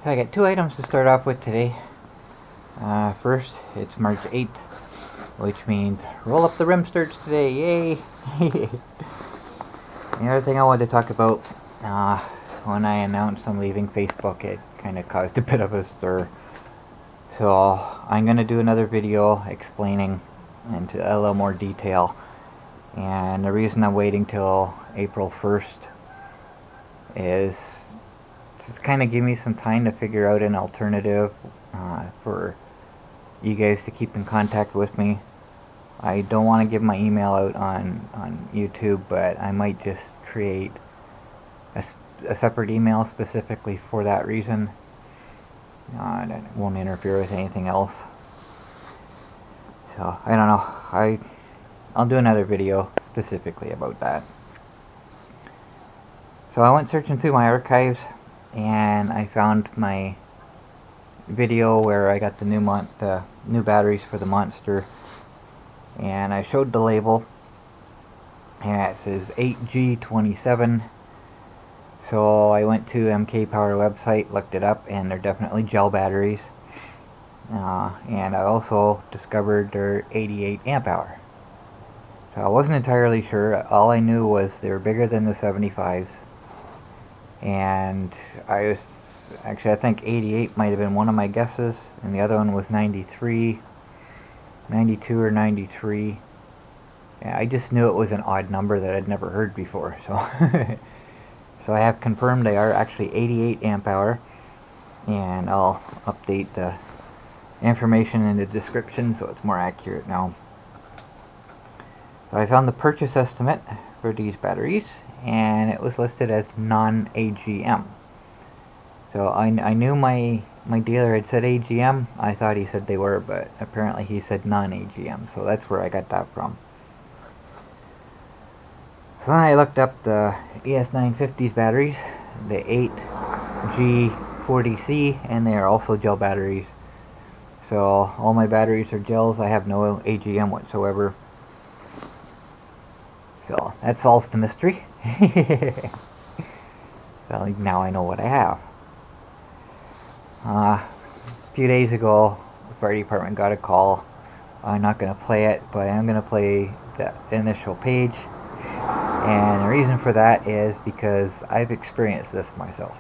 So I got two items to start off with today. First, it's March 8th, which means roll up the rimsters today, yay! The other thing I wanted to talk about, when I announced I'm leaving Facebook, it kind of caused a bit of a stir. So I'm going to do another video explaining into a little more detail. And the reason I'm waiting till April 1st is to kind of give me some time to figure out an alternative for you guys to keep in contact with me. I don't want to give my email out on YouTube, but I might just create a separate email specifically for that reason. That won't interfere with anything else. So I don't know. I'll do another video specifically about that. So I went searching through my archives and I found my video where I got the new batteries for the Monster, and I showed the label and it says 8G27. So I went to MK Power website, looked it up, and they're definitely gel batteries. And I also discovered they're 88 amp hour. So I wasn't entirely sure. All I knew was they were bigger than the 75s. And I think 88 might have been one of my guesses, and the other one was 92 or 93. Yeah, I just knew it was an odd number that I'd never heard before, so so I have confirmed they are actually 88 amp hour, and I'll update the information in the description so it's more accurate now. So I found the purchase estimate for these batteries, and it was listed as non-AGM. So I knew my dealer had said AGM. I thought he said they were, but apparently he said non-AGM, so that's where I got that from. So then I looked up the ES950's batteries, the 8G40C, and they are also gel batteries. So all my batteries are gels. I have no AGM whatsoever. So that solves the mystery. So now I know what I have. A few days ago, the fire department got a call. I'm not going to play it, but I'm going to play the initial page. And the reason for that is because I've experienced this myself.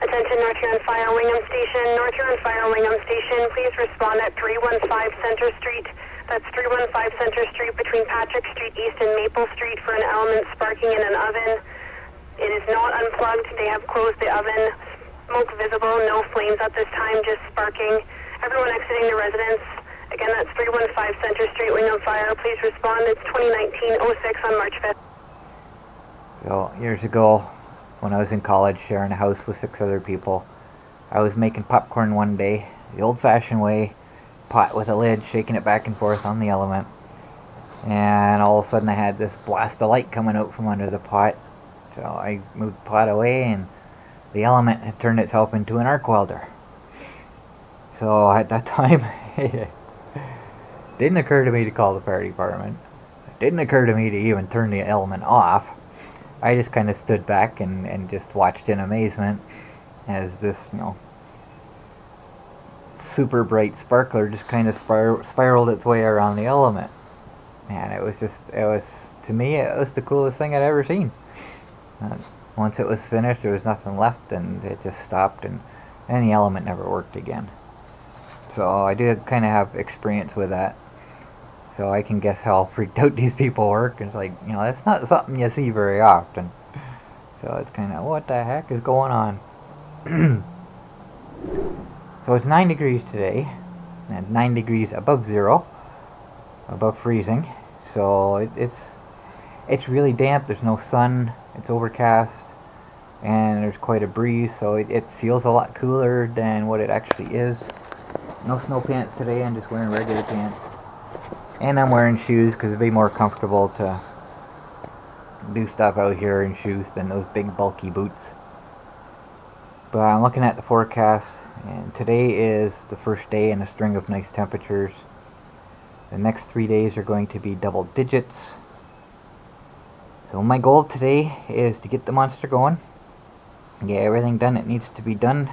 Attention North Huron Fire Wingham Station. North Huron Fire Wingham Station, please respond at 315 Center Street. That's 315 Center Street between Patrick Street East and Maple Street for an element sparking in an oven. It is not unplugged. They have closed the oven. Smoke visible, no flames at this time, just sparking. Everyone exiting the residence. Again, that's 315 Center Street, Wingham Fire. Please respond. It's 2019-06 on March 5th. So years ago, when I was in college sharing a house with 6 other people, I was making popcorn one day, the old-fashioned way, pot with a lid, shaking it back and forth on the element. And all of a sudden I had this blast of light coming out from under the pot. So I moved the pot away, and the element had turned itself into an arc welder. So at that time, it didn't occur to me to call the fire department. It didn't occur to me to even turn the element off. I just kind of stood back and just watched in amazement as this, super bright sparkler just kind of spiraled its way around the element. And to me, it was the coolest thing I'd ever seen. Once it was finished, there was nothing left, and it just stopped, and the element never worked again. So I did kind of have experience with that. So I can guess how freaked out these people were. It's like, that's not something you see very often. So it's kind of, what the heck is going on? So it's 9 degrees today, and 9 degrees above zero, above freezing. So it's really damp. There's no sun. It's overcast, and there's quite a breeze. So it feels a lot cooler than what it actually is. No snow pants today. I'm just wearing regular pants. And I'm wearing shoes because it'd be more comfortable to do stuff out here in shoes than those big bulky boots. But I'm looking at the forecast, and today is the first day in a string of nice temperatures. The next 3 days are going to be double digits. So my goal today is to get the Monster going. get everything done that needs to be done.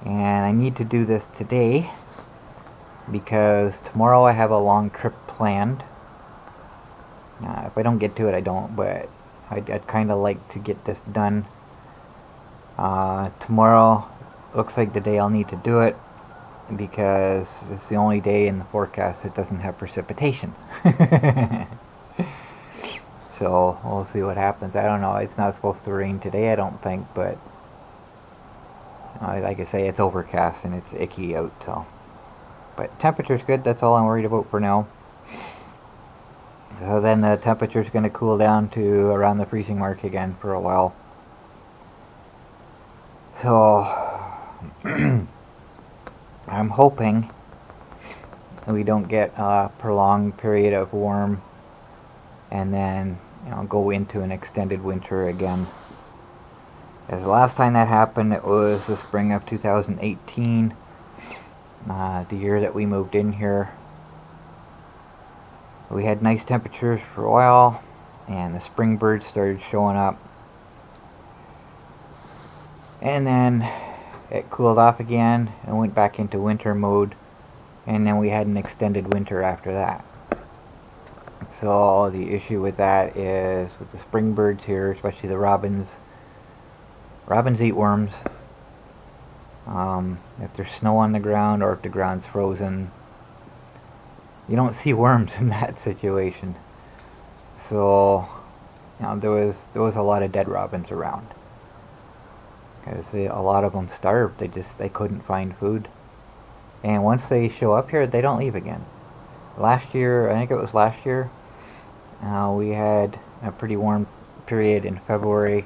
And I need to do this today because tomorrow I have a long trip planned. If I don't get to it, I don't, but I'd kind of like to get this done. Tomorrow looks like the day I'll need to do it because it's the only day in the forecast that doesn't have precipitation. So we'll see what happens. I don't know. It's not supposed to rain today, I don't think, but like I say, it's overcast and it's icky out. So, but temperature's good. That's all I'm worried about for now. So then the temperature's going to cool down to around the freezing mark again for a while. So I'm hoping we don't get a prolonged period of warm and then go into an extended winter again. As the last time that happened, it was the spring of 2018, the year that we moved in here. We had nice temperatures for a while, and the spring birds started showing up. And then it cooled off again and went back into winter mode, and then we had an extended winter after that. So the issue with that is with the spring birds here, especially the robins. Robins eat worms. If there's snow on the ground or if the ground's frozen, you don't see worms in that situation. So, there was a lot of dead robins around because a lot of them starved. They couldn't find food, and once they show up here, they don't leave again. Last year, I think it was last year, we had a pretty warm period in February.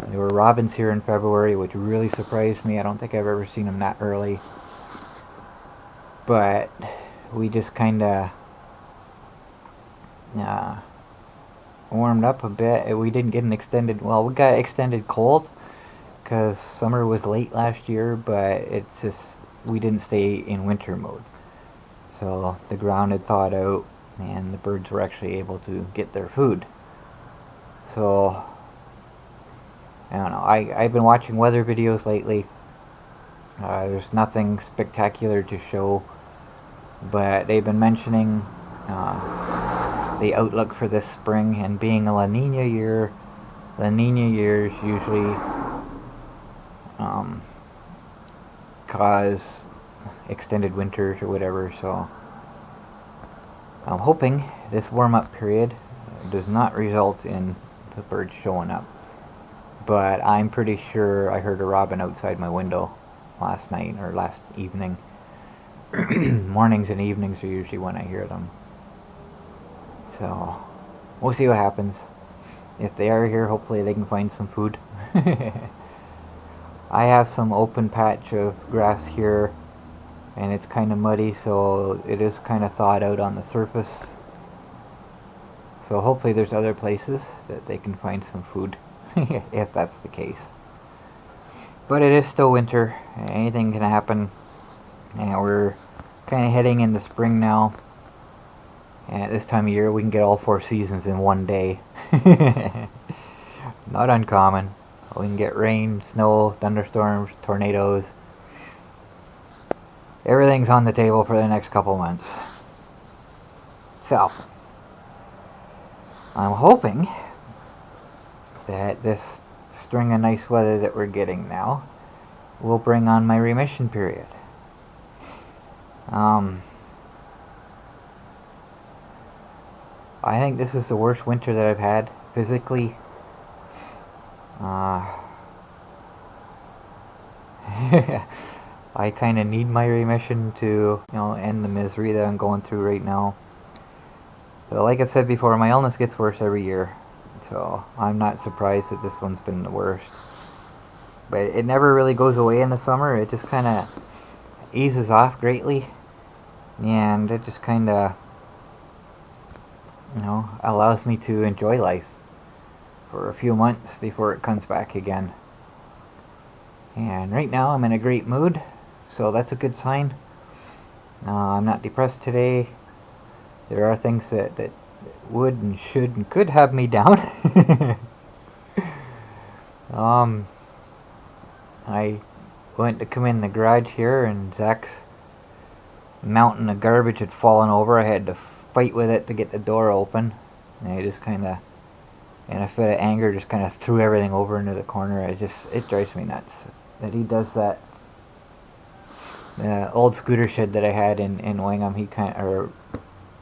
There were robins here in February, which really surprised me. I don't think I've ever seen them that early. But we just kind of warmed up a bit. We didn't get an extended, well, we got extended cold because summer was late last year, but it's just, we didn't stay in winter mode. So the ground had thawed out and the birds were actually able to get their food. So I don't know. I've been watching weather videos lately. There's nothing spectacular to show, but they've been mentioning the outlook for this spring, and being a La Nina year, La Nina years usually cause extended winters or whatever. So I'm hoping this warm-up period does not result in the birds showing up. But I'm pretty sure I heard a robin outside my window last night or last evening. Mornings and evenings are usually when I hear them. So we'll see what happens. If they are here, hopefully they can find some food. I have some open patch of grass here, and it's kind of muddy, so it is kind of thawed out on the surface. So hopefully there's other places that they can find some food. If that's the case. But it is still winter. Anything can happen. And we're kind of heading into spring now. And at this time of year, we can get all 4 seasons in one day. Not uncommon. We can get rain, snow, thunderstorms, tornadoes. Everything's on the table for the next couple months. So, I'm hoping that this string of nice weather that we're getting now will bring on my remission period. I think this is the worst winter that I've had physically. I kind of need my remission to, end the misery that I'm going through right now. But like I've said before, my illness gets worse every year. So I'm not surprised that this one's been the worst. But it never really goes away in the summer. It just kind of eases off greatly. And it just kind of, allows me to enjoy life for a few months before it comes back again. And right now I'm in a great mood. So that's a good sign. I'm not depressed today. There are things that would and should and could have me down. Um, I went to come in the garage here, and Zach's mountain of garbage had fallen over. I had to fight with it to get the door open. And I just kind of, in a fit of anger, just kind of threw everything over into the corner. It drives me nuts that he does that. The old scooter shed that I had in Wingham, or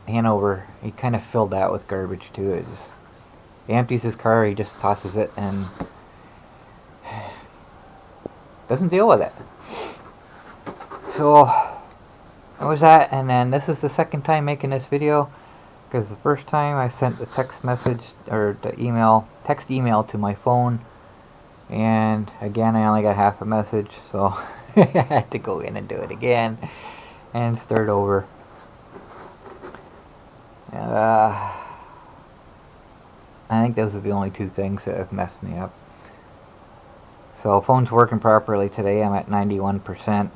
Hanover, he kind of filled that with garbage too. He empties his car, he just tosses it, and doesn't deal with it. So that was that, and then this is the second time making this video, because the first time I sent the text message, or the text email to my phone, and again I only got half a message, so I had to go in and do it again, and start over. I think those are the only two things that have messed me up. So phone's working properly today. I'm at 91%.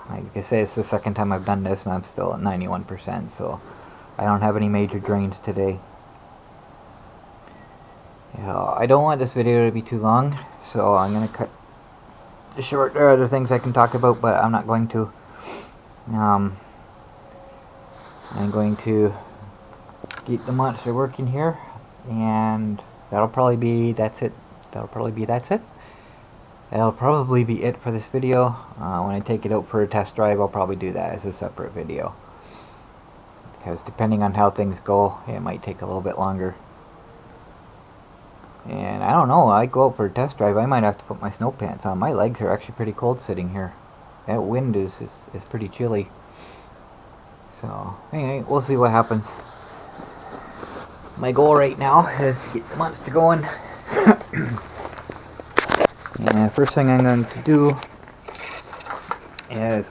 Like I say, it's the second time I've done this and I'm still at 91%, so I don't have any major drains today. I don't want this video to be too long, so I'm going to cut it short. There are other things I can talk about, but I'm not going to. I'm going to get the monster working here, and that'll probably be that's it. That'll probably be it for this video. When I take it out for a test drive, I'll probably do that as a separate video, because depending on how things go, it might take a little bit longer. And I don't know, I go out for a test drive, I might have to put my snow pants on. My legs are actually pretty cold sitting here. That wind is pretty chilly. So anyway, we'll see what happens. My goal right now is to get the monster going. And first thing I'm going to do is,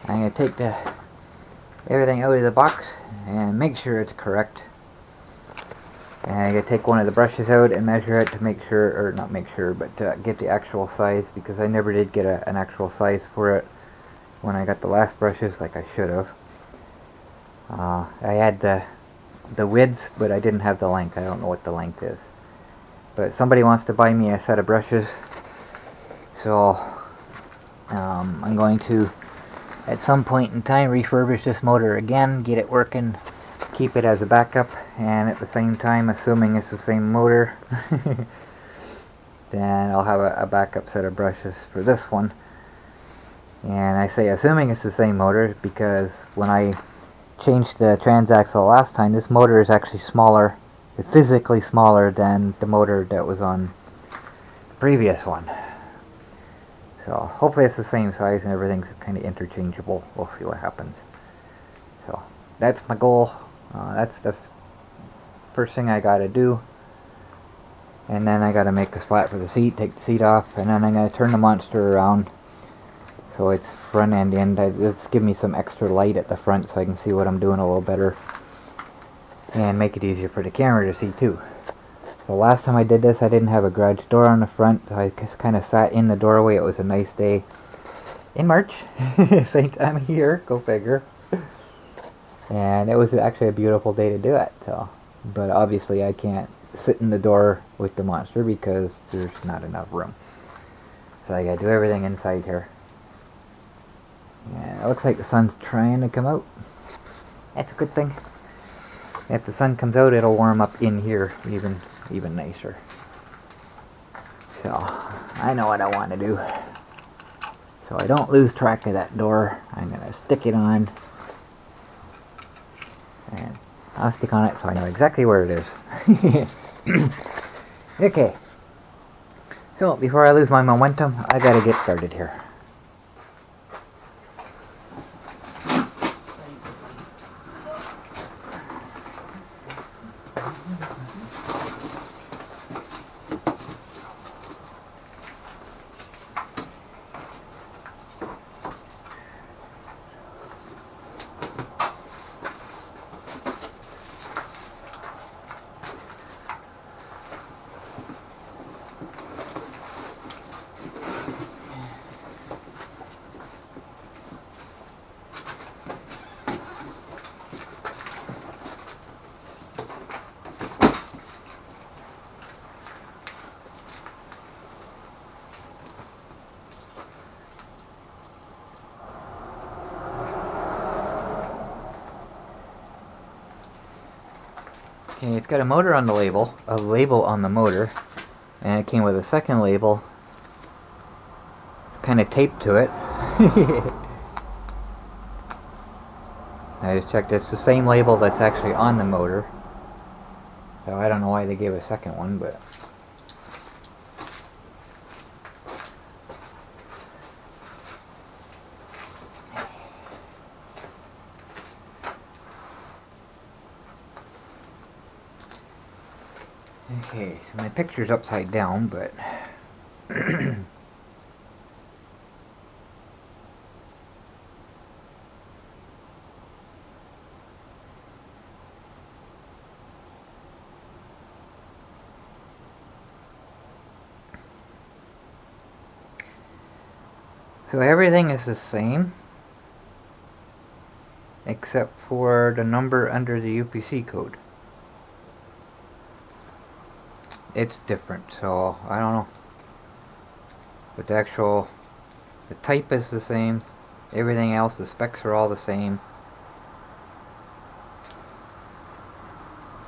I'm going to take everything out of the box and make sure it's correct. And I'm going to take one of the brushes out and measure it to make sure, or not make sure, but get the actual size, because I never did get an actual size for it when I got the last brushes, like I should have. I had the width, but I didn't have the length. I don't know what the length is. But somebody wants to buy me a set of brushes, so I'm going to, at some point in time, refurbish this motor again, get it working, keep it as a backup, and at the same time, assuming it's the same motor, then I'll have a backup set of brushes for this one. And I say assuming it's the same motor because when I changed the Transaxle last time, this motor is actually smaller, physically smaller than the motor that was on the previous one. So hopefully it's the same size and everything's kind of interchangeable. We'll see what happens. So that's my goal. That's the first thing I gotta do. And then I gotta make a spot for the seat, take the seat off, and then I'm gonna turn the monster around so it's front end in. It's give me some extra light at the front so I can see what I'm doing a little better, and make it easier for the camera to see too. So last time I did this, I didn't have a garage door on the front, so I just kind of sat in the doorway. It was a nice day in March, same time of year, go figure. And it was actually a beautiful day to do it. So, but obviously I can't sit in the door with the monster because there's not enough room. So I gotta do everything inside here. And it looks like the sun's trying to come out. That's a good thing. If the sun comes out, it'll warm up in here even nicer. So I know what I want to do. So I don't lose track of that door, I'm gonna stick it on. And I'll stick on it so I know exactly where it is. Okay. So before I lose my momentum, I gotta get started here. Okay, it's got a motor on the label, a label on the motor, and it came with a second label kind of taped to it. I just checked, it's the same label that's actually on the motor. So I don't know why they gave a second one, but... Okay, so my picture's upside down, but... So everything is the same, except for the number under the UPC code. It's different, so I don't know. But the type is the same, everything else, the specs are all the same.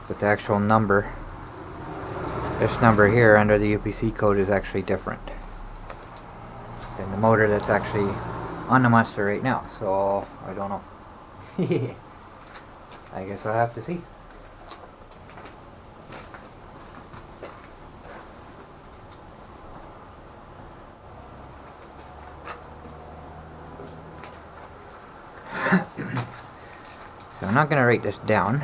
But the actual number, this number here under the UPC code is actually different than the motor that's actually on the Monster right now, so I don't know. I guess I'll have to see. So I'm not going to write this down.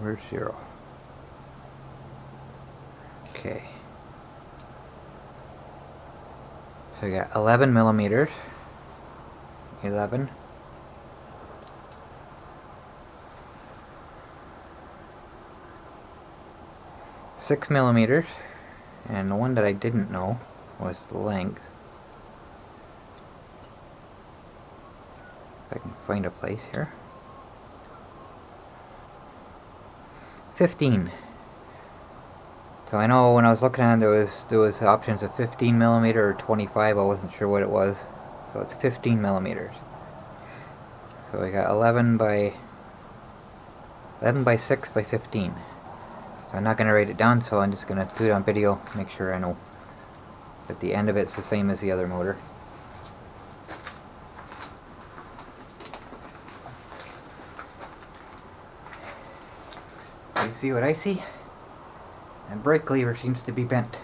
Where's 0? Okay. So I got 11 millimeters. 11. 6 millimeters. And the one that I didn't know was the length. If I can find a place here. 15. So I know when I was looking at it, there was options of 15 millimeter or 25. I wasn't sure what it was. So it's 15 millimeters. So I got 11 by 6 by 15. So I'm not going to write it down, so I'm just going to do it on video, make sure I know that the end of it's the same as the other motor. You see what I see? And brake lever seems to be bent.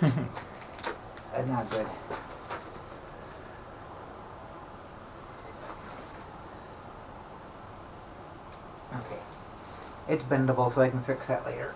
That's not good. Okay. It's bendable, so I can fix that later.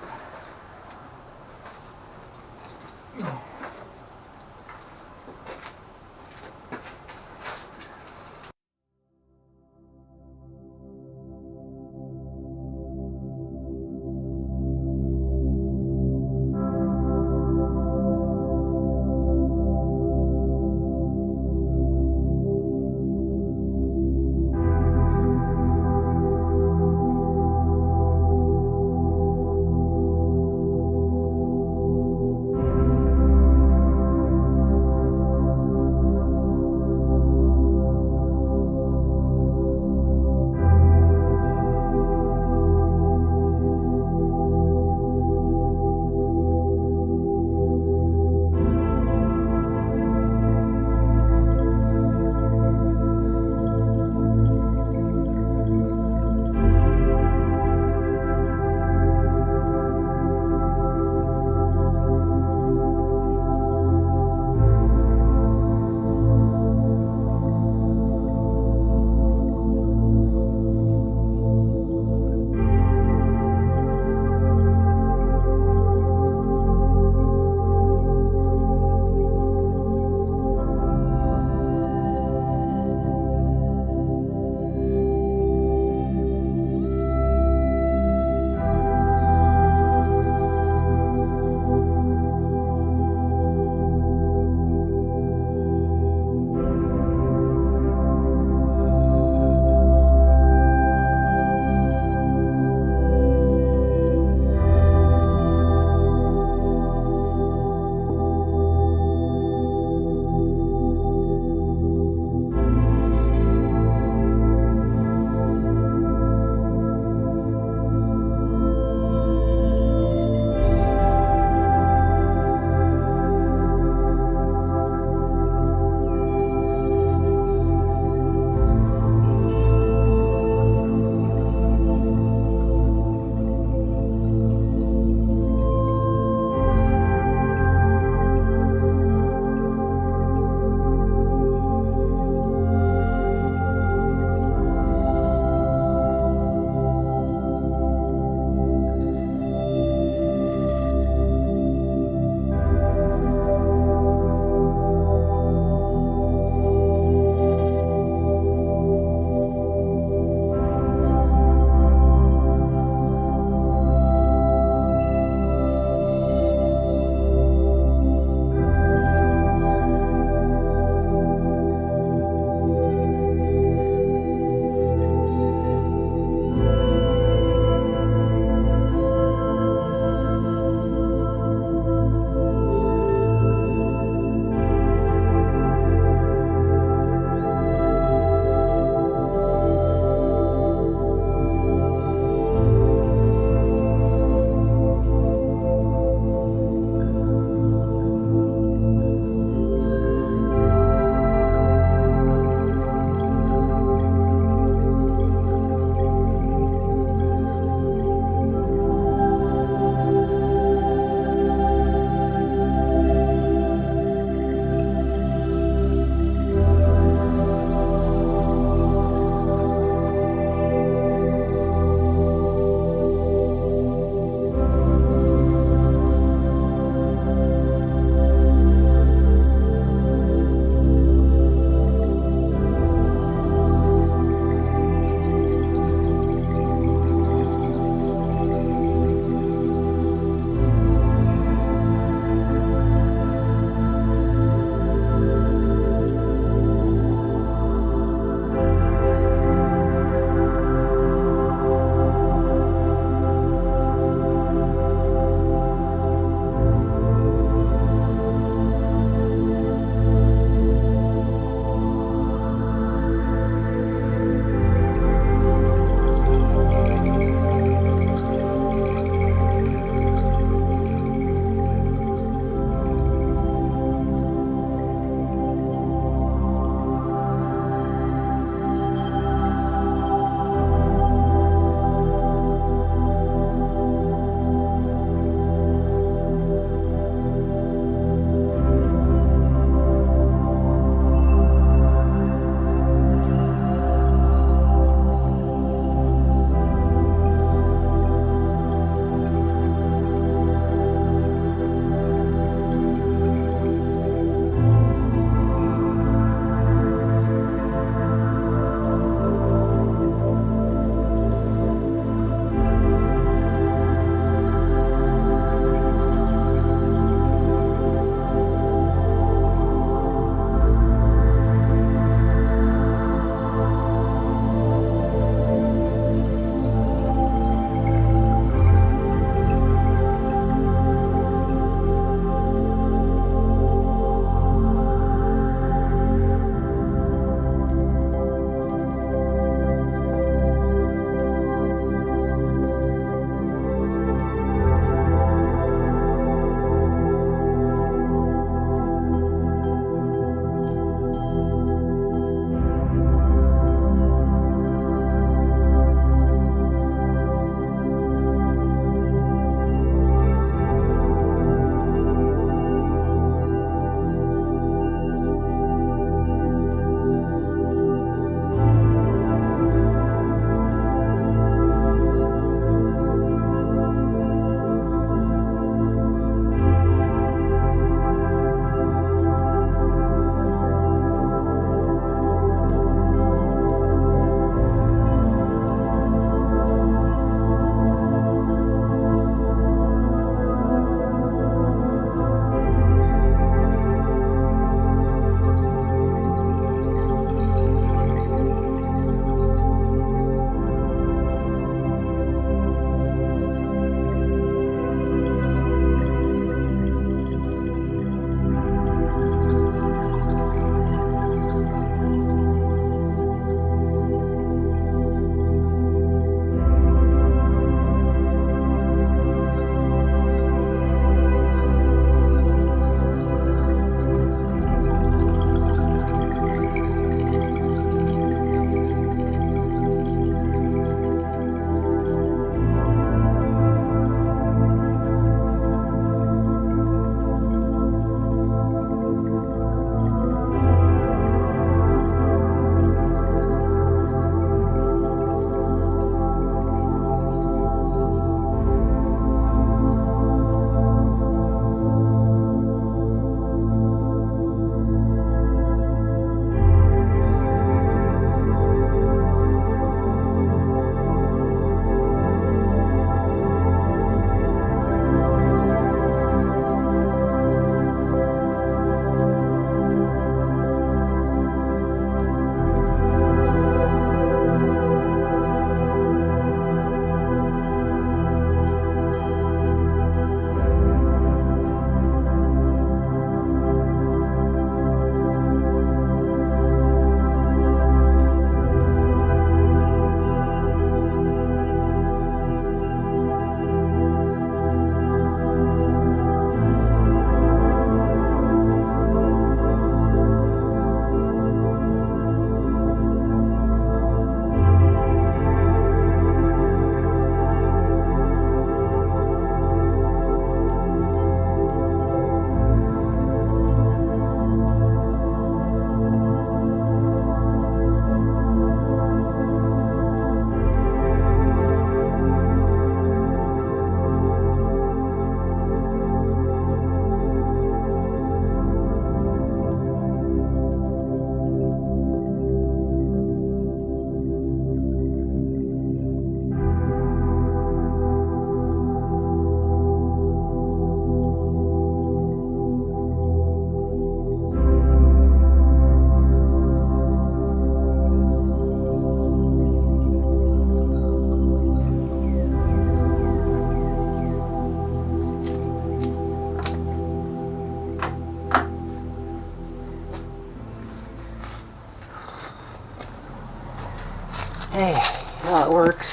Hey, well, it works.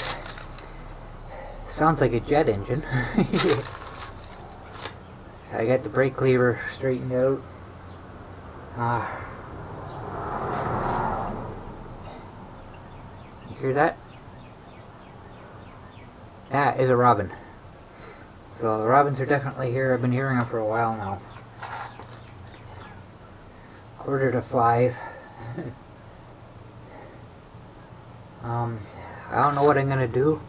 Sounds like a jet engine. I got the brake lever straightened out. You hear that? That is a robin. So the robins are definitely here. I've been hearing them for a while now. 4:45. I don't know what I'm gonna do.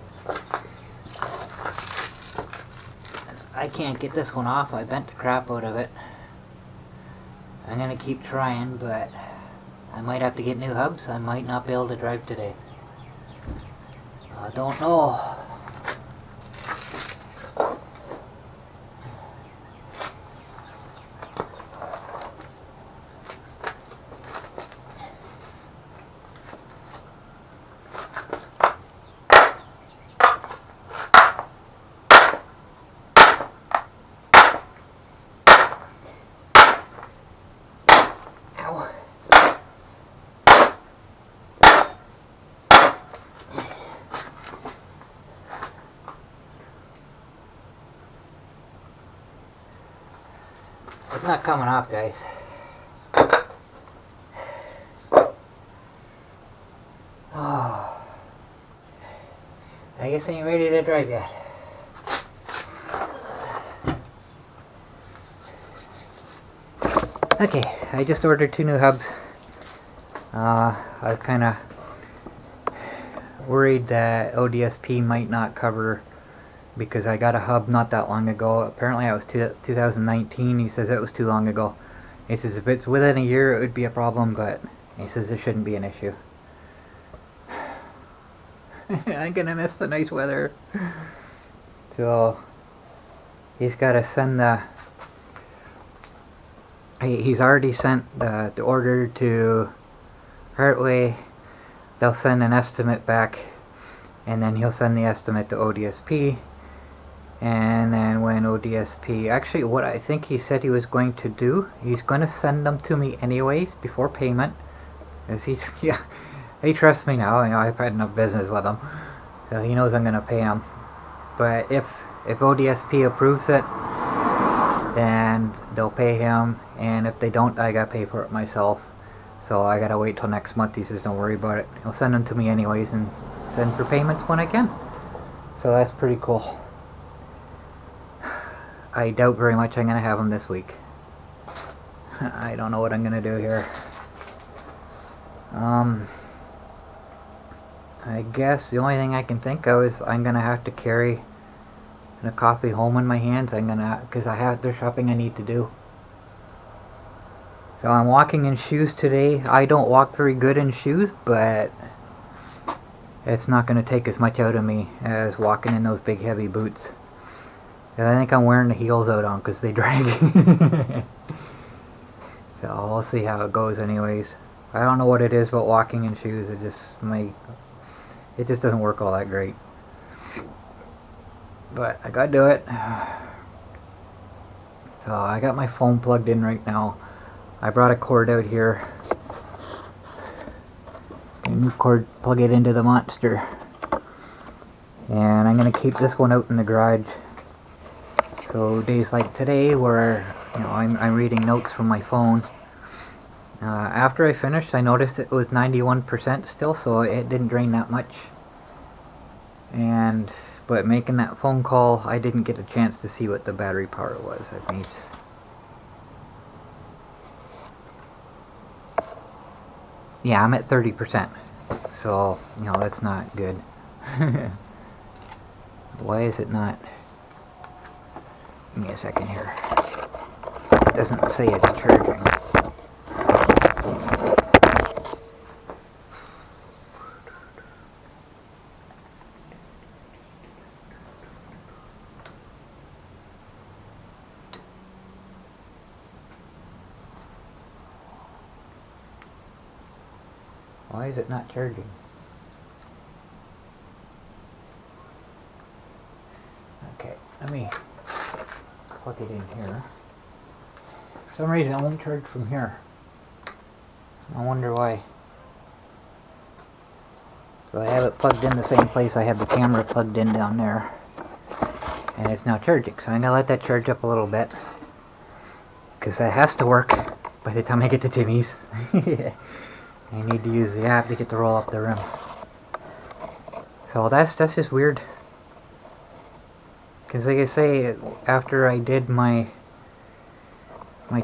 I can't get this one off. I bent the crap out of it. I'm gonna keep trying, but I might have to get new hubs. I might not be able to drive today. I don't know. It's not coming off, guys. Oh. I guess I ain't ready to drive yet. Okay, I just ordered 2 new hubs. I was kind of worried that ODSP might not cover, because I got a hub not that long ago. Apparently it was 2019. He says it was too long ago. He says if it's within a year it would be a problem, but he says it shouldn't be an issue. I'm gonna miss the nice weather. So he's got to send the... He's already sent the order to Heartway. They'll send an estimate back, and then he'll send the estimate to ODSP. And then when ODSP, actually what I think he said he was going to do, he's going to send them to me anyways before payment. Because he's, yeah, he trusts me now. You know, I've had enough business with him, so he knows I'm going to pay him. But if ODSP approves it, then they'll pay him, and if they don't, I gotta pay for it myself. So I gotta wait till next month. He says don't worry about it. He'll send them to me anyways and send for payments when I can. So that's pretty cool. I doubt very much I'm gonna have them this week. I don't know what I'm gonna do here. I guess the only thing I can think of is I'm gonna have to carry a coffee home in my hands. Because there's shopping I need to do. So I'm walking in shoes today. I don't walk very good in shoes, but it's not going to take as much out of me as walking in those big heavy boots. And I think I'm wearing the heels out on because they drag. So we'll see how it goes anyways. I don't know what it is about walking in shoes. It just doesn't work all that great. But I gotta do it. So I got my phone plugged in right now. I brought a cord out here. A new cord, plug it into the monster. And I'm gonna keep this one out in the garage. So days like today, where I'm reading notes from my phone. After I finished, I noticed it was 91% still, so it didn't drain that much. But making that phone call, I didn't get a chance to see what the battery power was. I think. Yeah, I'm at 30%. So, that's not good. Why is it not? Give me a second here. It doesn't say it's charging. Why is it not charging? Okay, let me plug it in here. For some reason it won't charge from here. I wonder why. So I have it plugged in the same place I have the camera plugged in down there. And it's now charging. So I'm going to let that charge up a little bit. Because that has to work by the time I get to Timmy's. I need to use the app to get to roll up the rim. So that's just weird. Because like I say, after I did my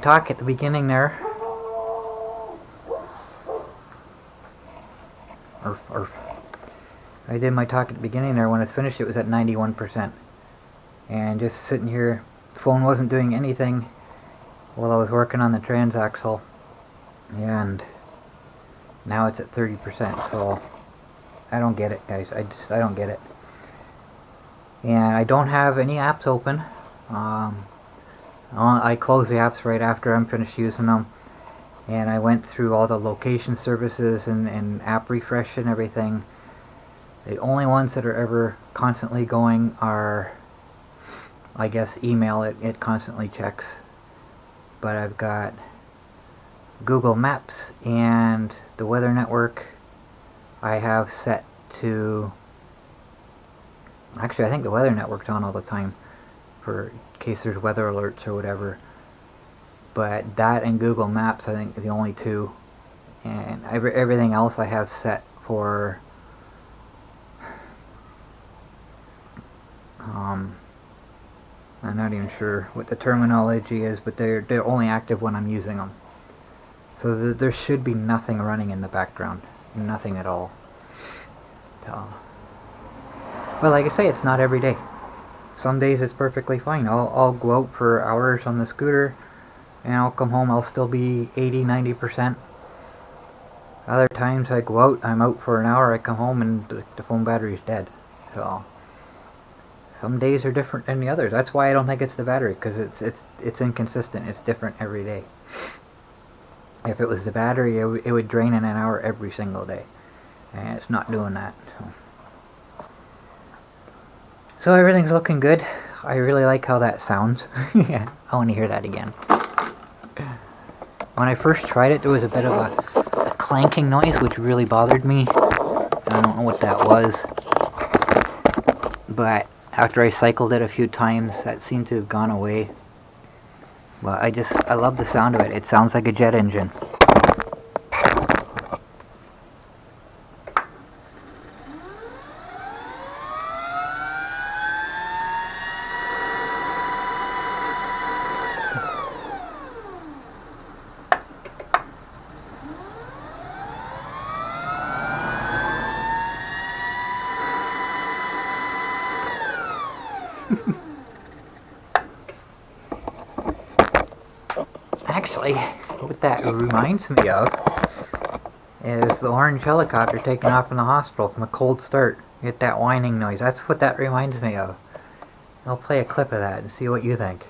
talk at the beginning there, I did my talk at the beginning there, when it's finished it was at 91%. And just sitting here, the phone wasn't doing anything while I was working on the Transaxle, and now it's at 30%, so I don't get it, guys. I don't get it. And I don't have any apps open. I close the apps right after I'm finished using them. And I went through all the location services and app refresh and everything. The only ones that are ever constantly going are, I guess, email. It constantly checks. But I've got Google Maps and the Weather Network I have set to... Actually, I think the Weather Network's on all the time for in case there's weather alerts or whatever. But that and Google Maps, I think, are the only two. And everything else I have set for... I'm not even sure what the terminology is, but they're only active when I'm using them. So there should be nothing running in the background. Nothing at all. So, well, like I say, it's not every day. Some days it's perfectly fine. I'll go out for hours on the scooter, and I'll come home, I'll still be 80-90%. Other times I go out, I'm out for an hour, I come home and the phone battery's dead. So some days are different than the others. That's why I don't think it's the battery, because it's inconsistent. It's different every day. If it was the battery, it would drain in an hour every single day, and it's not doing that. So everything's looking good. I really like how that sounds. Yeah, I want to hear that again. When I first tried it, there was a bit of a clanking noise, which really bothered me. I don't know what that was. But after I cycled it a few times, that seemed to have gone away. But I love the sound of it. It sounds like a jet engine. Actually, what that reminds me of is the orange helicopter taking off from the hospital from a cold start. You get that whining noise. That's what that reminds me of. I'll play a clip of that and see what you think.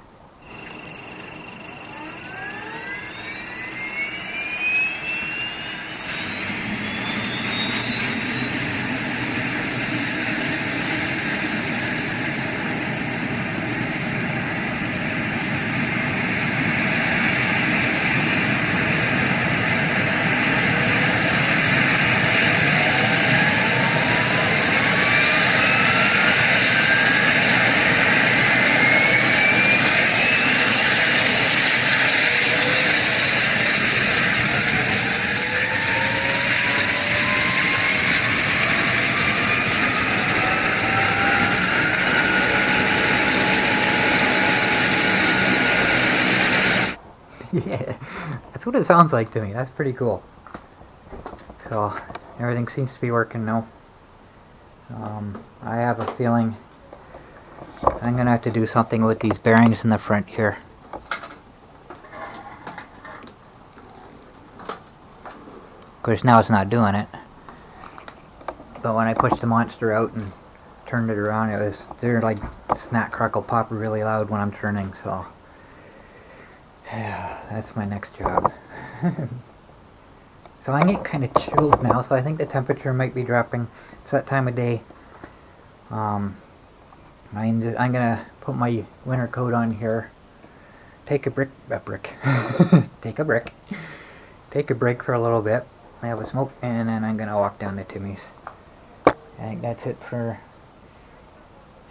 Yeah, that's what it sounds like to me. That's pretty cool. So, everything seems to be working now. I have a feeling I'm going to have to do something with these bearings in the front here. Of course, now it's not doing it. But when I pushed the monster out and turned it around, they're like snap, crackle, pop really loud when I'm turning, so... Yeah, that's my next job. So I get kind of chilled now, so I think the temperature might be dropping. It's that time of day. I'm gonna put my winter coat on here. Take a break. Take a break for a little bit. I have a smoke, and then I'm gonna walk down to Timmy's. I think that's it for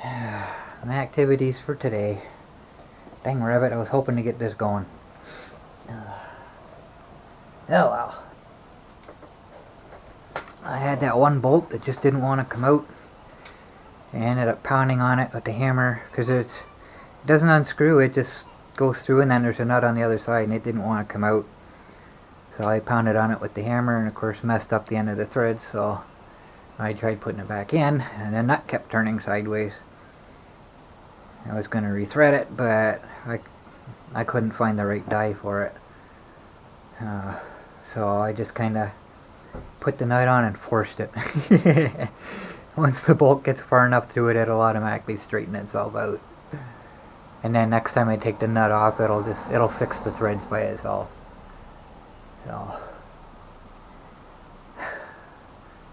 my activities for today. Dang rabbit, I was hoping to get this going. Oh well. I had that one bolt that just didn't want to come out. I ended up pounding on it with the hammer because it doesn't unscrew, it just goes through, and then there's a nut on the other side and it didn't want to come out. So I pounded on it with the hammer and of course messed up the end of the thread, so I tried putting it back in and the nut kept turning sideways. I was going to rethread it, but I couldn't find the right die for it. So I just kind of put the nut on and forced it. Once the bolt gets far enough through it, it'll automatically straighten itself out. And then next time I take the nut off, it'll fix the threads by itself. So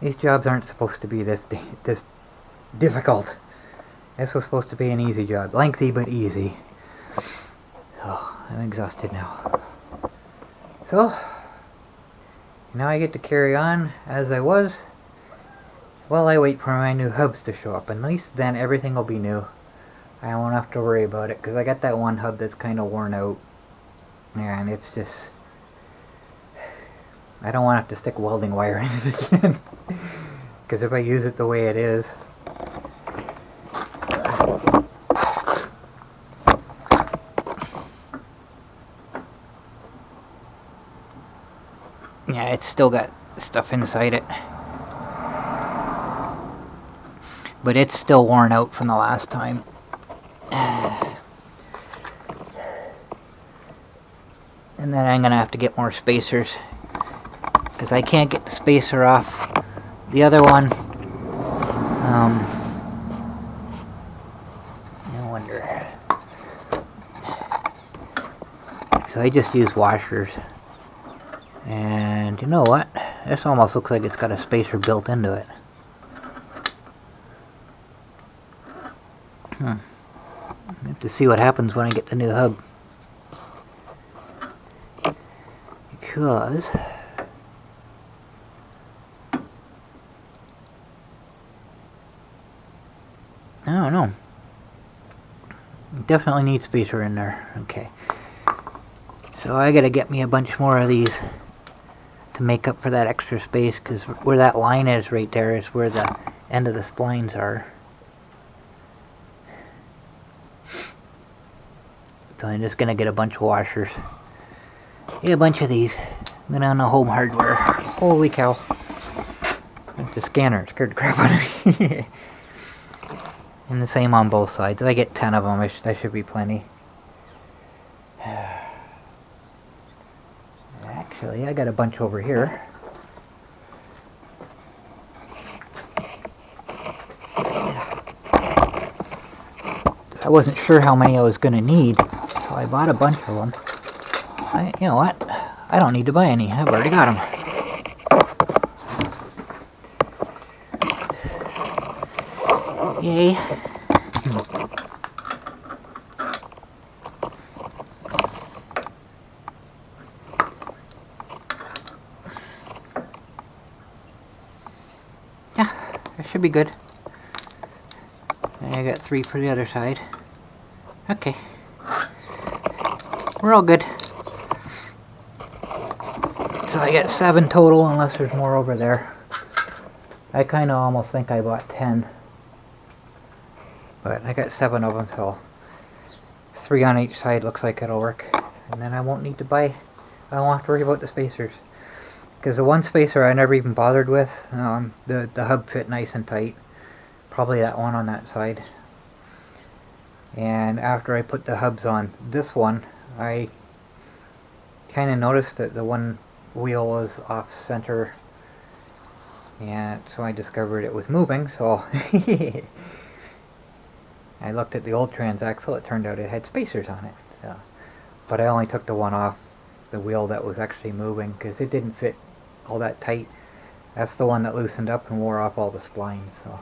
these jobs aren't supposed to be this difficult. This was supposed to be an easy job, lengthy but easy. So I'm exhausted now. So now I get to carry on as I was while I wait for my new hubs to show up. At least then everything will be new. I won't have to worry about it because I got that one hub that's kind of worn out. And it's just, I don't want to have to stick welding wire in it again. Because if I use it the way it is, yeah, it's still got stuff inside it. But it's still worn out from the last time. And then I'm going to have to get more spacers. Because I can't get the spacer off the other one. No wonder. So I just use washers. And you know what? This almost looks like it's got a spacer built into it. I have to see what happens when I get the new hub. Because I don't know. Definitely need spacer in there. Okay. So I gotta get me a bunch more of these to make up for that extra space, because where that line is right there is where the end of the splines are. So I'm just gonna get a bunch of washers. Get a bunch of these. I'm gonna on the home hardware. Holy cow. The scanner scared the crap out of me. And the same on both sides. If I get 10 of them, that should be plenty. Actually, I got a bunch over here. I wasn't sure how many I was going to need, so I bought a bunch of them. You know what? I don't need to buy any. I've already got them. Yay. Yeah, that should be good. And I got 3 for the other side. Okay. We're all good. So I got 7 total, unless there's more over there. I kind of almost think I bought 10. But I got 7 of them, so 3 on each side looks like it'll work. And then I won't need to buy, I won't have to worry about the spacers. Because the one spacer I never even bothered with, the hub fit nice and tight. Probably that one on that side. And after I put the hubs on this one, I kind of noticed that the one wheel was off center. And so I discovered it was moving, so I looked at the old Transaxle. It turned out it had spacers on it. So. But I only took the one off the wheel that was actually moving because it didn't fit all that tight. That's the one that loosened up and wore off all the splines. So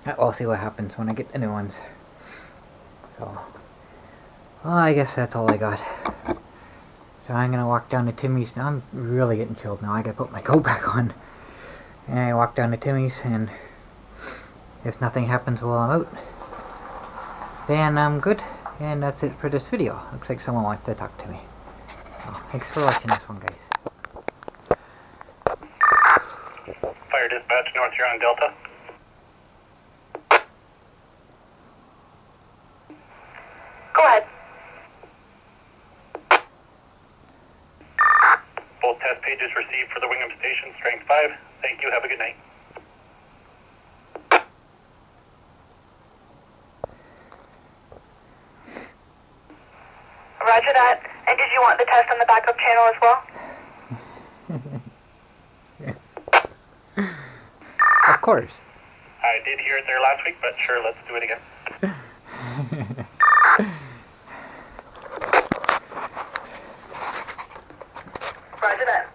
I'll see what happens when I get the new ones. So, well, I guess that's all I got. So I'm gonna walk down to Timmy's. Now I'm really getting chilled now. I gotta put my coat back on. And I walk down to Timmy's, and if nothing happens while I'm out, then I'm good. And that's it for this video. Looks like someone wants to talk to me. So, thanks for watching this one, guys. Fire dispatch, North Huron Delta. Go ahead. Both test pages received for the Wingham Station, strength 5. Thank you, have a good night. Roger that. And did you want the test on the backup channel as well? Of course. I did hear it there last week, but sure, let's do it again. Roger that.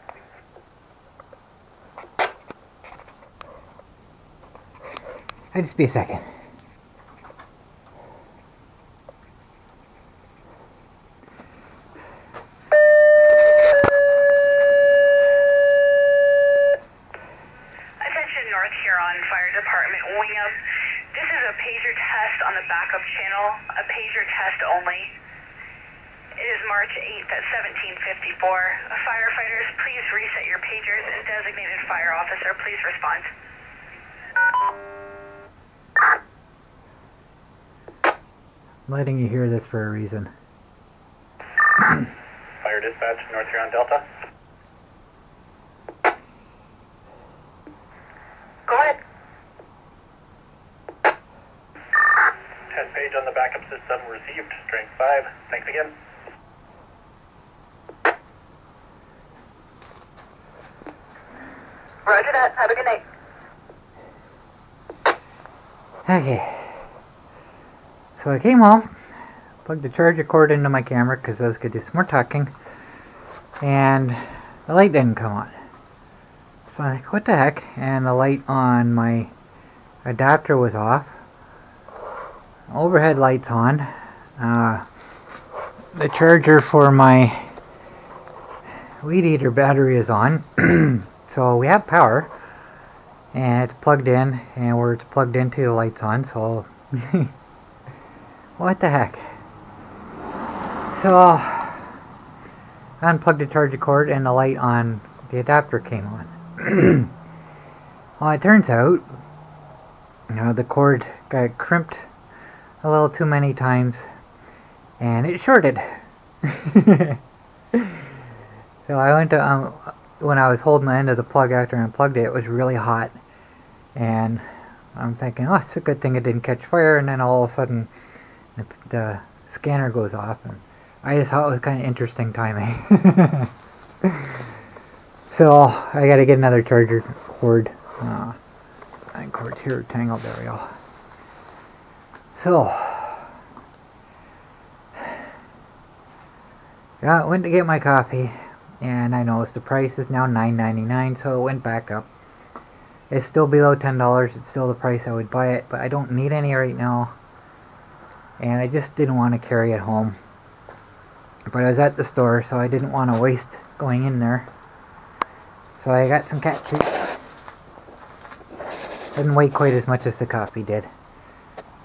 I'll just be a second. Attention North Huron Fire Department, Wingham. This is a pager test on the backup channel, a pager test only. It is March 8th at 17:54. Firefighters, please reset your pagers, and designated fire officer, please respond. I'm letting you hear this for a reason. Fire dispatch, North Huron Delta. Go ahead. Test page on the backup system received, strength 5. Thanks again. Roger that. Have a good night. Okay. So I came home, plugged the charger cord into my camera because I was going to do some more talking, and the light didn't come on. So I'm like, what the heck? And the light on my adapter was off. Overhead lights on. The charger for my weed eater battery is on. So we have power, and it's plugged in, and where it's plugged into, the light's on. So what the heck? So I unplugged the charger cord, and the light on the adapter came on. Well, it turns out, the cord got crimped a little too many times, and it shorted. So I went to, when I was holding the end of the plug after I unplugged it, it was really hot, and I'm thinking, oh, it's a good thing it didn't catch fire, and then all of a sudden the scanner goes off, and I just thought it was kind of interesting timing. So I gotta get another charger cord. And cords here tangled, there we go. So yeah, I went to get my coffee, and I noticed the price is now $9.99, so it went back up. It's still below $10. It's still the price I would buy it, but I don't need any right now, and I just didn't want to carry it home. But I was at the store, so I didn't want to waste going in there. So I got some cat treats. Didn't weigh quite as much as the coffee did.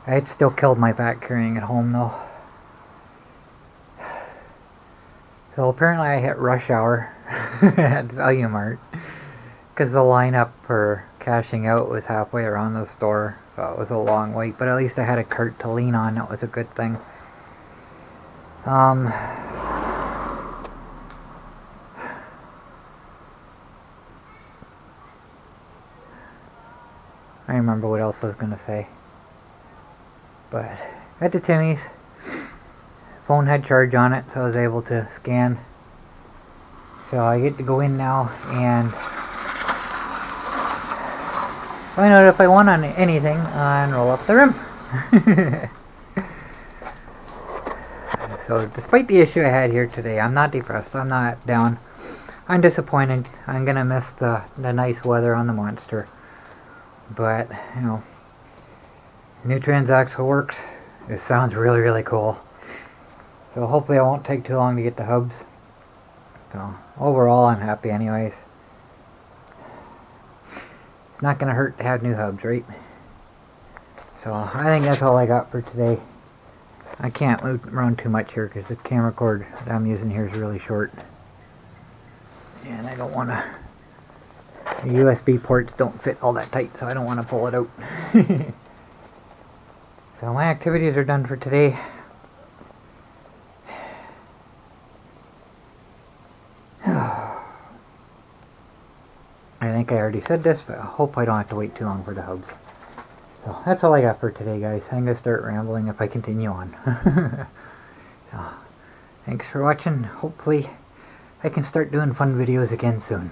I'd still killed my back carrying it home though. So apparently I hit rush hour at Value Mart, because the lineup for cashing out was halfway around the store. So it was a long wait, but at least I had a cart to lean on. That was a good thing. I remember what else I was gonna say. But at the Timmy's, phone had charge on it, so I was able to scan. So I get to go in now and find out if I won on anything and roll up the rim. So despite the issue I had here today, I'm not depressed, I'm not down. I'm disappointed. I'm gonna miss the nice weather on the Monster. But, new Transaxle works. It sounds really, really cool. So hopefully it won't take too long to get the hubs. So overall, I'm happy anyways. It's not going to hurt to have new hubs, right? So I think that's all I got for today. I can't move around too much here because the camera cord that I'm using here is really short. And I don't want to... The USB ports don't fit all that tight, so I don't want to pull it out. So my activities are done for today. I think I already said this, but I hope I don't have to wait too long for the hubs. So that's all I got for today, guys. I'm going to start rambling if I continue on. So, thanks for watching. Hopefully I can start doing fun videos again soon.